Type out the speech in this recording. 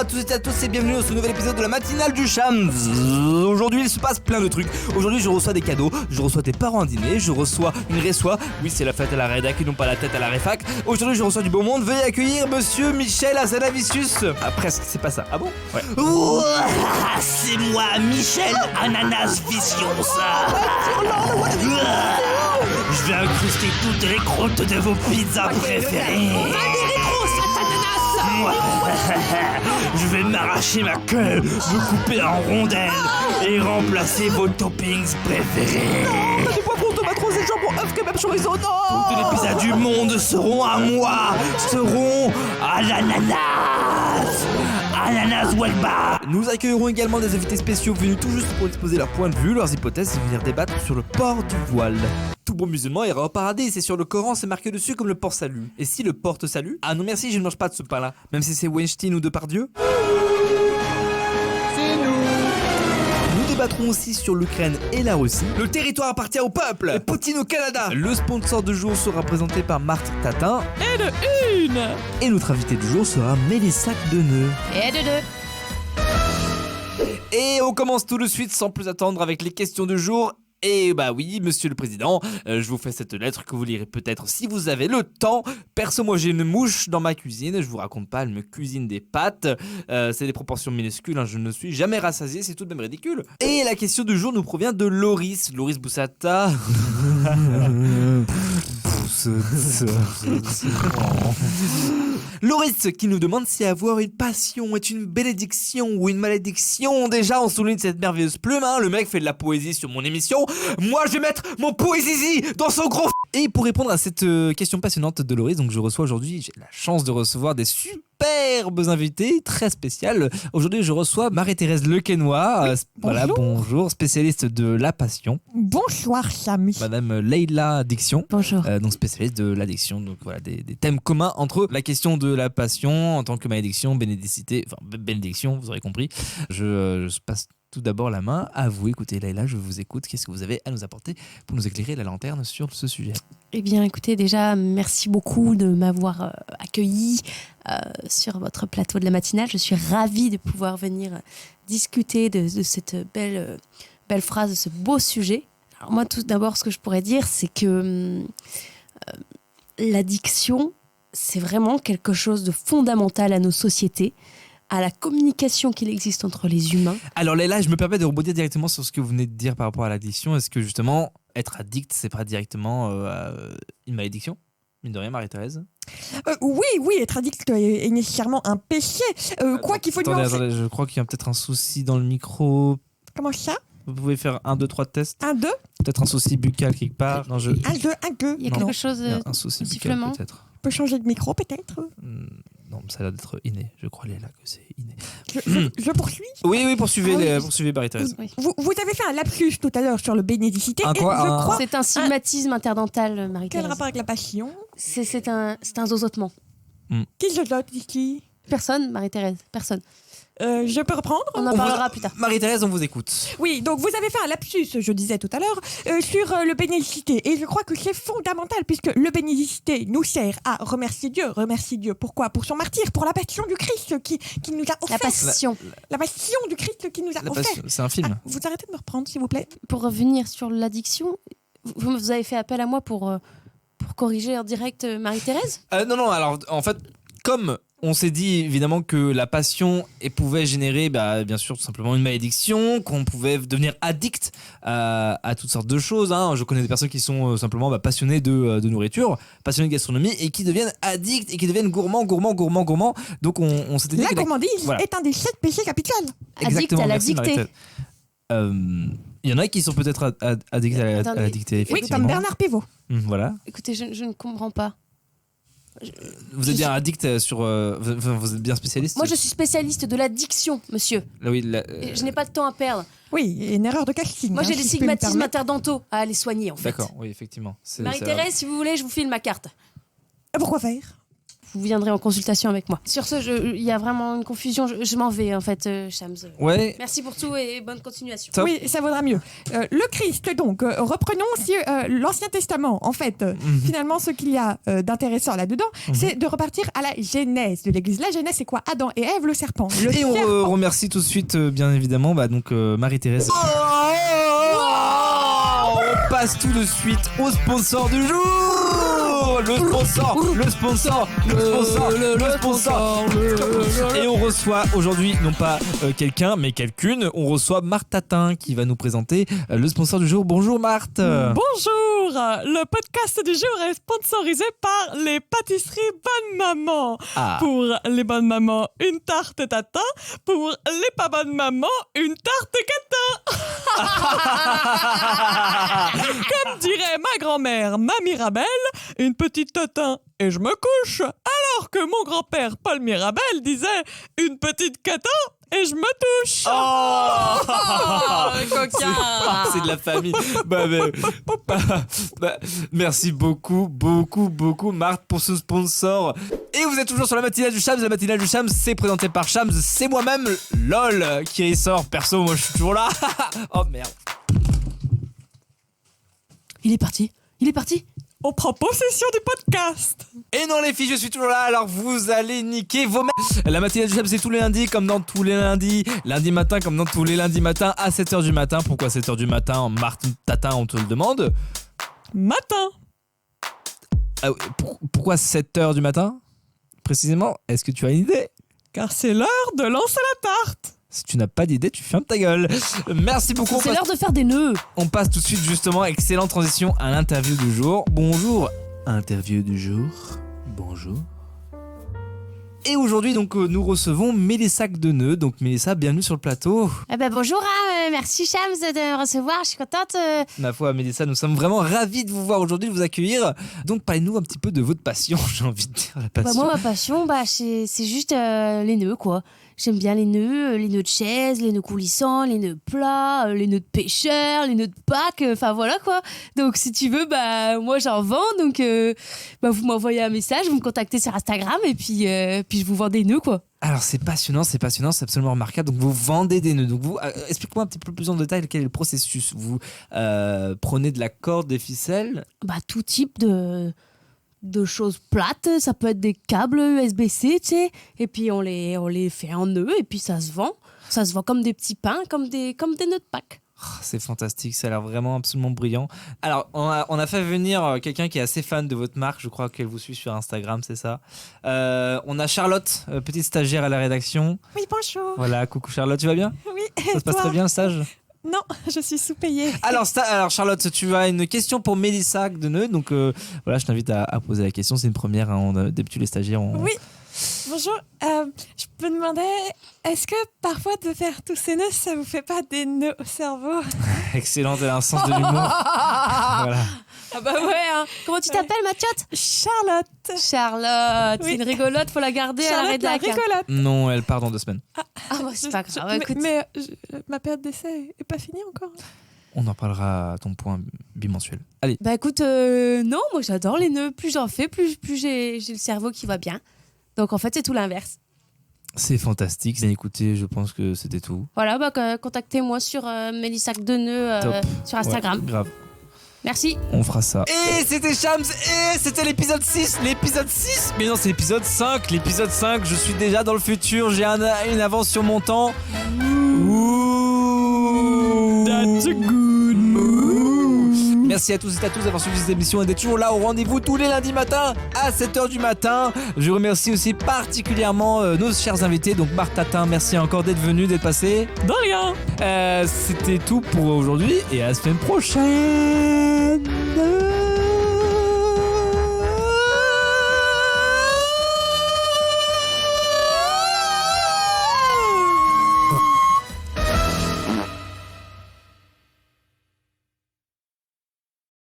à tous et à tous et bienvenue dans ce nouvel épisode de la matinale du Cham. Aujourd'hui il se passe plein de trucs. Aujourd'hui je reçois des cadeaux, je reçois des parents à dîner, je reçois une résoie. Oui, c'est la fête à la rédac et non pas la tête à la réfac. Aujourd'hui je reçois du beau monde. Veuillez accueillir monsieur Michel Azanavicius. Ah presque, c'est pas ça. Ah bon? Ouais. Ouah, c'est moi, Michel Ananas Vicious. Je vais incruster toutes les croûtes de vos pizzas préférées. Je vais m'arracher ma queue, me couper en rondelles et remplacer vos toppings préférés. Du poivron, tomate rose et jambon, œuf, kebab, chorizo. Non! Toutes les pizzas du monde seront à moi, seront à l'ananas. Ananas Welba. Nous accueillerons également des invités spéciaux venus tout juste pour exposer leur point de vue, leurs hypothèses et venir débattre sur le port du voile. Tout bon musulman ira au paradis, c'est sur le Coran, c'est marqué dessus comme le port salut. Et si le port te salue? Ah non merci, je ne mange pas de ce pain-là, même si c'est Weinstein ou Depardieu. C'est nous. Nous débattrons aussi sur l'Ukraine et la Russie. Le territoire appartient au peuple. Et Poutine au Canada. Le sponsor du jour sera présenté par Marthe Tatin. Et de une. Et notre invité du jour sera Mélissa Deneux. Et de deux. Et on commence tout de suite sans plus attendre avec les questions du jour. Et bah oui, monsieur le président, je vous fais cette lettre que vous lirez peut-être si vous avez le temps. Perso, moi j'ai une mouche dans ma cuisine, je vous raconte pas, elle me cuisine des pâtes. C'est des proportions minuscules, hein, je ne suis jamais rassasié, c'est tout de même ridicule. Et la question du jour nous provient de Loris Boussata. Loris qui nous demande si avoir une passion est une bénédiction ou une malédiction. Déjà on souligne cette merveilleuse plume, hein. Le mec fait de la poésie sur mon émission. Moi je vais mettre mon poésie dans son gros. Et pour répondre à cette question passionnante de Loris, donc je reçois aujourd'hui, j'ai la chance de recevoir des superbes invités très spéciales. Aujourd'hui je reçois Marie-Thérèse Lequesnoy, voilà, bonjour, spécialiste de la passion. Bonsoir Samy. Madame Leïla Diction. Bonjour. Donc spécialiste de l'addiction, donc voilà des thèmes communs entre la question de la passion en tant que malédiction, bénédicité, enfin bénédiction, vous aurez compris. Je passe tout d'abord la main à vous. Écoutez Leïla, je vous écoute. Qu'est-ce que vous avez à nous apporter pour nous éclairer la lanterne sur ce sujet? Eh bien, écoutez, déjà, merci beaucoup de m'avoir accueilli sur votre plateau de la matinale. Je suis ravie de pouvoir venir discuter de cette belle phrase, de ce beau sujet. Alors moi, tout d'abord, ce que je pourrais dire, c'est que l'addiction, c'est vraiment quelque chose de fondamental à nos sociétés, à la communication qu'il existe entre les humains. Alors Leïla, je me permets de rebondir directement sur ce que vous venez de dire par rapport à l'addiction. Est-ce que justement, être addict, c'est pas directement une malédiction? Mine de rien, Marie-Thérèse? Oui, être addict est nécessairement un péché. Quoi qu'il faut nuancer. Attendez, je crois qu'il y a peut-être un souci dans le micro. Comment ça? Vous pouvez faire 1, 2, 3 tests? 1, 2. Peut-être un souci buccal quelque part. Non, 1, 2, 1, 2. Il y a Non. quelque chose Il y a un souci buccal sifflement. peut-être. On peut changer de micro peut-être. Non, ça a l'air d'être inné. Je crois Leïla que c'est inné. Je poursuis. Oui, poursuivez, Oui. poursuivez Marie-Thérèse. Oui. Vous avez fait un lapsus tout à l'heure sur le bénédicité. Un quoi? Et je crois. C'est un stigmatisme interdental, Quel Marie-Thérèse. rapport avec la passion? C'est un zozotement. Qui se dote ici? Personne, Marie-Thérèse, personne. Je peux reprendre? On en parlera plus tard. Marie-Thérèse, on vous écoute. Oui, donc vous avez fait un lapsus, je disais tout à l'heure, sur le bénédicité. Et je crois que c'est fondamental, puisque le bénédicité nous sert à remercier Dieu. Remercier Dieu, pourquoi? Pour son martyre, pour la passion du Christ qui nous a offert. La passion. La passion du Christ qui nous a La offert. passion, c'est un film. Ah, vous arrêtez de me reprendre, s'il vous plaît? Pour revenir sur l'addiction, vous avez fait appel à moi pour corriger en direct Marie-Thérèse? Non, alors en fait, comme on s'est dit évidemment que la passion pouvait générer bien sûr tout simplement une malédiction, qu'on pouvait devenir addict à toutes sortes de choses, hein. Je connais des personnes qui sont simplement passionnées de nourriture, passionnées de gastronomie et qui deviennent addicts et qui deviennent gourmands. Donc on s'était dit La que gourmandise voilà. est un des 7 péchés capitaux. Addict à la merci, dictée. Marie-Thérèse. Il y en a qui sont peut-être addicts à la dictée, Oui, effectivement. comme Bernard Pivot. Voilà. Écoutez, je ne comprends pas. Vous êtes bien addict sur... vous êtes bien spécialiste? Moi, je suis spécialiste de l'addiction, monsieur. Là, oui, Et je n'ai pas de temps à perdre. Oui, une erreur de casting. Moi, j'ai des si je peux me stigmatismes permettre. interdentaux à aller soigner, en fait. D'accord, oui, effectivement. Marie-Thérèse, si vous voulez, je vous file ma carte. Pourquoi faire? vous viendrez en consultation avec moi. Sur ce, il y a vraiment une confusion. Je m'en vais, en fait, Shams. Ouais. Merci pour tout et bonne continuation. Top. Oui, ça vaudra mieux. Le Christ, donc, reprenons aussi l'Ancien Testament. En fait, finalement, ce qu'il y a d'intéressant là-dedans, c'est de repartir à la genèse de l'Église. La genèse, c'est quoi? Adam et Ève, le serpent. Le Et on serpent. remercie tout de suite, bien évidemment, Marie-Thérèse. On passe tout de suite au sponsor du jour. Le sponsor. Et on reçoit aujourd'hui, non pas quelqu'un, mais quelqu'une. On reçoit Marthe Tatin qui va nous présenter le sponsor du jour. Bonjour Marthe. Bonjour. Le podcast du jour est sponsorisé par les pâtisseries Bonne Maman. Ah. Pour les bonnes mamans, une tarte tatin. Pour les pas bonnes mamans, une tarte catin. Comme dirait ma grand-mère, ma Mirabelle, une petite tatin et je me couche. Alors que mon grand-père Paul Mirabel disait une petite catin et je me touche. C'est de la famille. Merci beaucoup Marthe pour ce sponsor. Et vous êtes toujours sur la matinale du Shams. La matinale du Shams, c'est présenté par Shams. C'est moi-même, LOL, qui ressort. Perso, moi je suis toujours là. Oh merde. Il est parti. On prend possession du podcast. Et non les filles, je suis toujours là, alors vous allez niquer vos La matinale du Shams, c'est tous les lundis comme dans tous les lundis. Lundi matin comme dans tous les lundis matins à 7h du matin. Pourquoi 7h du matin? Marthe Tatin, on te le demande. Matin. Ah oui, pourquoi 7h du matin? Précisément, est-ce que tu as une idée? Car c'est l'heure de lancer la tarte. Si tu n'as pas d'idée, tu fermes ta gueule. Merci beaucoup. C'est l'heure de faire des nœuds. On passe tout de suite justement, excellente transition à l'interview du jour. Bonjour. Interview du jour. Bonjour. Et aujourd'hui donc nous recevons Mélissa Deneux. Donc Mélissa, bienvenue sur le plateau. Bonjour, merci Shams de me recevoir, je suis contente. Ma foi Mélissa, nous sommes vraiment ravis de vous voir aujourd'hui, de vous accueillir. Donc parlez-nous un petit peu de votre passion, j'ai envie de dire la passion. Moi ma passion, c'est juste les nœuds quoi. J'aime bien les nœuds de chaise, les nœuds coulissants, les nœuds plats, les nœuds de pêcheurs, les nœuds de Pâques, enfin voilà quoi. Donc si tu veux, moi j'en vends, donc vous m'envoyez un message, vous me contactez sur Instagram et puis je vous vends des nœuds quoi. Alors c'est passionnant, c'est absolument remarquable. Donc vous vendez des nœuds. Donc vous, explique-moi un petit peu plus en détail quel est le processus. Vous prenez de la corde, des ficelles. Tout type de choses plates, ça peut être des câbles USB-C, tu sais, et puis on les fait en nœuds et puis ça se vend comme des petits pains, comme des nœuds de Pâques. C'est fantastique, ça a l'air vraiment absolument brillant. Alors, on a fait venir quelqu'un qui est assez fan de votre marque, je crois qu'elle vous suit sur Instagram, c'est ça. On a Charlotte, petite stagiaire à la rédaction. Oui, bonjour. Voilà, coucou Charlotte, tu vas bien? Oui, Ça se passe très bien le stage? Non, je suis sous-payée. Alors Charlotte, tu as une question pour Mélissa Deneux, donc voilà, je t'invite à poser la question, c'est une première, hein, d'habitude les stagiaires ont... Oui, bonjour, je peux demander, est-ce que parfois de faire tous ces nœuds, ça vous fait pas des nœuds au cerveau? Excellente, elle a un sens de l'humour. Voilà. Ah bah ouais, hein. Comment tu t'appelles, Mathiot? Charlotte, C'est Oui. une rigolote, faut la garder à la Charlotte la rédac. rigolote. Non, elle part dans 2 semaines. C'est pas grave, écoute. Mais ma période d'essai est pas finie encore. On en parlera à ton point bimensuel. Allez. Écoute, non, moi j'adore les nœuds. Plus j'en fais, plus j'ai le cerveau qui va bien. Donc en fait, c'est tout l'inverse. C'est fantastique. Bien écoutez, je pense que c'était tout. Voilà, contactez-moi sur Mélissa Deneux Top. sur Instagram. Ouais, grave. Merci. On fera ça. Et c'était Shams, et c'était l'épisode 6. L'épisode 6. Mais non, c'est l'épisode 5. L'épisode 5, je suis déjà dans le futur. J'ai une avance sur mon temps. Ouh. That's a good move. Merci à tous et à tous d'avoir suivi cette émission et d'être toujours là au rendez-vous tous les lundis matins à 7h du matin. Je remercie aussi particulièrement nos chers invités. Donc Marthe Tatin, merci encore d'être venu, d'être passé. De rien. C'était tout pour aujourd'hui et à la semaine prochaine.